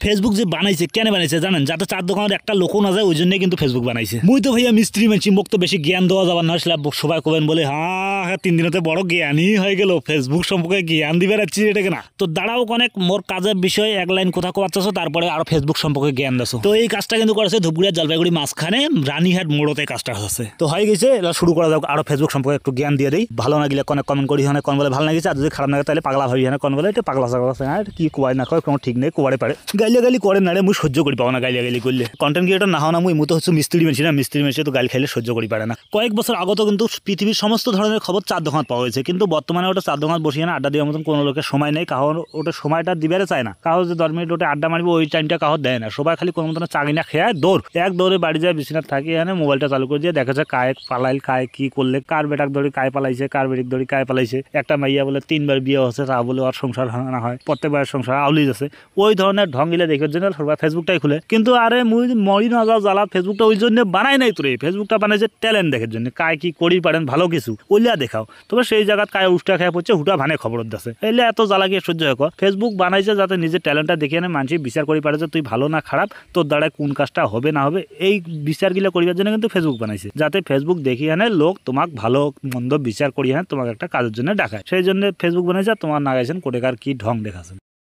Facebook যে বানাইছে কেন বানাইছে জানেন? যাতে চার দোকানের একটা লোকও না যায়, ওই জন্যই কিন্তু ফেসবুক বানাইছে। মুই তো ভাইয়া মিস্ত্রি মানছি, মোক তো বেশি জ্ঞান দেওয়া যাবার না, সবাই কবেন বলে হ্যাঁ 3 দিনতে বড় জ্ঞানই হয়ে গেল, ফেসবুক সম্পর্কে জ্ঞান দিবে রাখছি এটাকে না। তো দাঁড়াও অনেক মোর কাজের বিষয়ে এক লাইন কথা কোয়াচ্ছো, তারপরে আরো ফেসবুক সম্পর্কে জ্ঞান দাসো। তো এই কাজটা কিন্তু করেছে ধুপগুড়িয়া জলপাইগুড়ি মাঝখানে রানীহাট মোড়তে কাজটা হচ্ছে। তো হয়ে গেছে, এবার শুরু করা যাক। আরো ফেসবুক সম্পর্কে একটু জ্ঞান দিয়ে দেই। ভালো না গেলে কোন কমেন্ট করি, কোন বলে ভালো লাগিছে, আর যদি খারাপ লাগে তাহলে পাগলা ভাবি, কোন বলে এটা পাগলা ছাগলা আছে, কি কুয়ায় না কয় কোনো ঠিক নেই, কুয়ারে পারে গালি করে না রে। মুই সহ্য করি পাও না গালি করলে। কন্টেন্ট ক্রিয়েটর না হও না, মুই তো হচ্ছে মিস্ত্রি মেশিন না, মিস্ত্রি মেশিন তো গালি খাইলে সহ্য করি পারে না। কয়েক বছর আগত কিন্তু পৃথিবীর সমস্ত ধরনের খবর চার দোকান পাওয়া হয়েছে, কিন্তু বর্তমানে ওটা চার দোকান বসিয়ে না আড্ডা দেওয়ার মতন কোনো লোকের সময় নেই। কাহর ওটা সময়টা দিবারে চায় না, কাহর যে 10 মিনিট ওটা আড্ডা মারবে ওই টাইমটা কাহর দেয় না। সবাই খালি কোনো মতন চাকরি না খেয়ে দৌড়ে বাড়ি যায়, বিছানার থাকি এখানে মোবাইলটা চালু করে দিয়ে দেখা যায় কায় পালাইল, কায় কি করলে, কার বেটাক ধরে কায় পালাইছে, কার বেটিক ধরে কায় পালাইছে। একটা মাইয়া বলে 3বার বিয়ে হচ্ছে, তা বলে আর সংসার না হয়, প্রত্যেকবার সংসার আউলি যাচ্ছে। ওই ধরনের ঢং গিলে দেখার জন্য সবাই ফেসবুকটাই খুলে। কিন্তু আরে মুই মরি না যাও জ্বালা, ফেসবুকটা ওই জন্য বানাই নাই তোরে। ফেসবুকটা বানাইছে ট্যালেন্ট দেখার জন্য, কায় কি করি পারেন ভালো কিছু ওইলা দেখাও। তবে সেই জায়গায় কায় উষ্টা খেয়ে পড়ছে, হুটা ভানে খবর দিচ্ছে, এলে এত জ্বালা গিয়ে সহ্য হয়। ফেসবুক বানাইছে যাতে নিজের ট্যালেন্টটা দেখিয়ে মানুষ বিচার করি পারে যে তুই ভালো না খারাপ, তোর দ্বারা কোন কাজটা হবে না হবে, এই বিচারগুলো করিবার জন্য কিন্তু ফেসবুক বানাইছে, যাতে ফেসবুক দেখিয়ে আনে লোক তোমাক ভালো মন্দ বিচার করিয়ে তোমাকে একটা কাজের জন্য ডাকায়। সেই জন্য ফেসবুক বানাইছে। তোমার না গেছেন কোটেকার কি ঢং দেখাছেন।